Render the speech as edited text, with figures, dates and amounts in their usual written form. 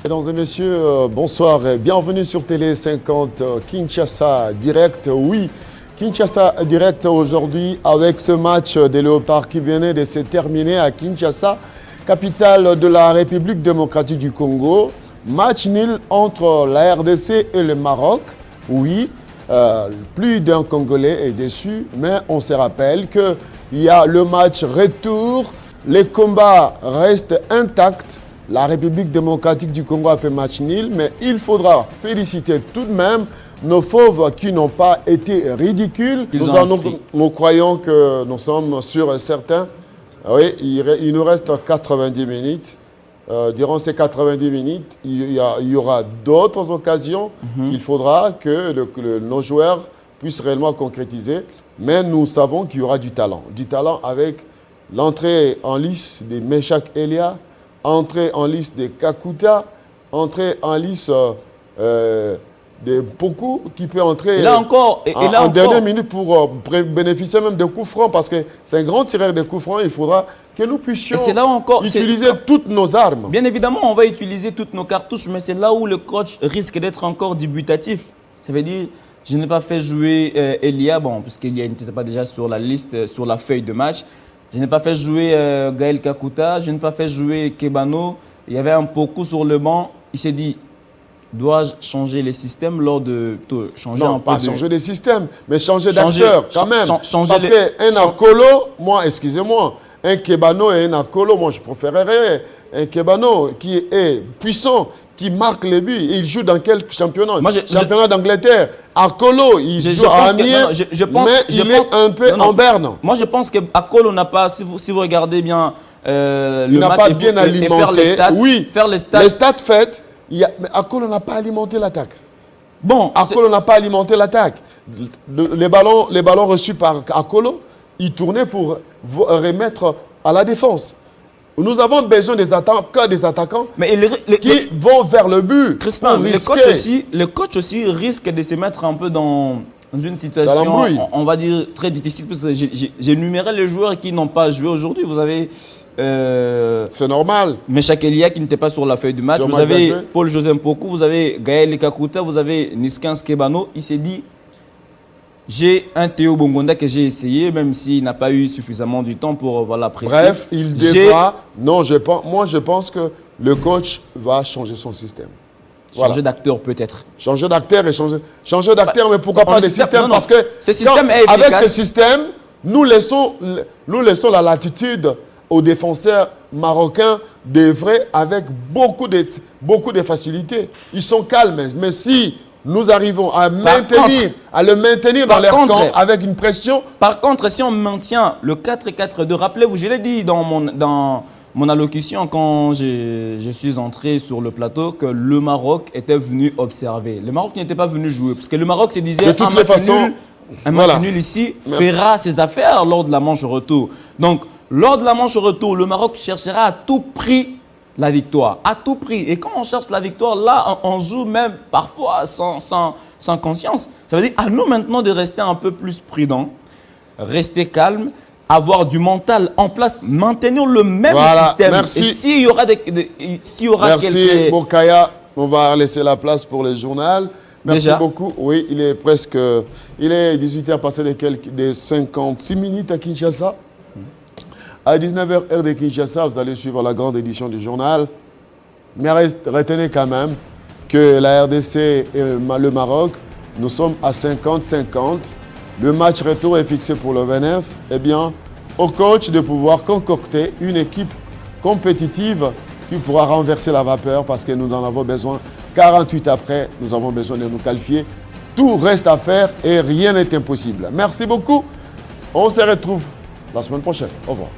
Mesdames et messieurs, bonsoir et bienvenue sur Télé 50 Kinshasa Direct. Oui, Kinshasa Direct aujourd'hui avec ce match des Léopards qui venait de se terminer à Kinshasa, capitale de la République démocratique du Congo. Match nul entre la RDC et le Maroc. Oui, plus d'un Congolais est déçu, mais on se rappelle qu'il y a le match retour. Les combats restent intacts. La République démocratique du Congo a fait match nul, mais il faudra féliciter tout de même nos fauves qui n'ont pas été ridicules. Nous croyons que nous sommes sûrs et certains. Oui, il nous reste 90 minutes. Durant ces 90 minutes, il y aura d'autres occasions. Il faudra que nos joueurs puissent réellement concrétiser. Mais nous savons qu'il y aura du talent. Du talent avec l'entrée en lice des Meshak Elia, entrée en lice de Kakuta, entrée en lice de Poku qui peut entrer en dernière minute pour bénéficier même de coups francs parce que c'est un grand tireur de coups francs. Il faudra que nous puissions utiliser toutes nos armes. Bien évidemment, on va utiliser toutes nos cartouches, mais c'est là où le coach risque d'être encore dubitatif. Ça veut dire, je n'ai pas fait jouer Elia, bon, puisqu'Elia n'était pas déjà sur la liste, sur la feuille de match. Je n'ai pas fait jouer Gaël Kakuta, je n'ai pas fait jouer Kebano. Il y avait un Poku sur le banc. Il s'est dit, dois-je changer les systèmes lors de... changer les systèmes, mais changer d'acteur quand même. Parce qu'un Akolo, moi, excusez-moi, un Kebano et un Akolo, moi je préférerais un Kebano qui est puissant, qui marque les buts. Il joue dans quel championnat? Championnat d'Angleterre. Akolo, il joue à Amiens, mais il est un peu en berne. Moi, je pense qu'Akolo n'a pas, si vous regardez bien il n'a pas bien alimenté. Faire les stats. Les stats faites, mais Akolo n'a pas alimenté l'attaque. Bon, Akolo n'a pas alimenté l'attaque. Les ballons reçus par Akolo, il tournait pour remettre à la défense. Nous avons besoin des attaquants qui vont vers le but. Crispin, le coach aussi risque de se mettre un peu dans une situation, on va dire, très difficile. Parce que j'ai énuméré les joueurs qui n'ont pas joué aujourd'hui. Vous avez... c'est normal. Meshak Elia qui n'était pas sur la feuille du match. Vous avez Paul-José Mpoku, vous avez Gaël Kakuta, vous avez Niskans Kebano. Il s'est dit... J'ai un Théo Bongonda que j'ai essayé, même s'il n'a pas eu suffisamment du temps pour prester. Bref, il devra... Non, je pense que le coach va changer son système. Changer d'acteur peut-être. Changer d'acteur et changer d'acteur, mais pourquoi pas des systèmes? Parce que avec ce système, nous laissons la latitude aux défenseurs marocains d'œuvrer avec beaucoup de facilité. Ils sont calmes, mais si... nous arrivons à le maintenir dans leur camp avec une pression. Par contre, si on maintient le 4-4-2, rappelez-vous, je l'ai dit dans mon allocution quand je suis entré sur le plateau, que le Maroc était venu observer. Le Maroc n'était pas venu jouer, parce que le Maroc se disait un match nul ici fera ses affaires lors de la manche retour. Donc, lors de la manche retour, le Maroc cherchera à tout prix la victoire, à tout prix. Et quand on cherche la victoire, là, on joue même parfois sans conscience. Ça veut dire à nous maintenant de rester un peu plus prudents, rester calme, avoir du mental en place, maintenir le même système. Merci. Et s'il y aura merci, Bokaya. On va laisser la place pour le journal. Merci beaucoup. Oui, il est 18h passé de 56 minutes à Kinshasa. À 19h, heure de Kinshasa, vous allez suivre la grande édition du journal. Mais retenez quand même que la RDC et le Maroc, nous sommes à 50-50. Le match retour est fixé pour le 29. Eh bien, au coach de pouvoir concocter une équipe compétitive qui pourra renverser la vapeur parce que nous en avons besoin. 48 après, nous avons besoin de nous qualifier. Tout reste à faire et rien n'est impossible. Merci beaucoup. On se retrouve la semaine prochaine. Au revoir.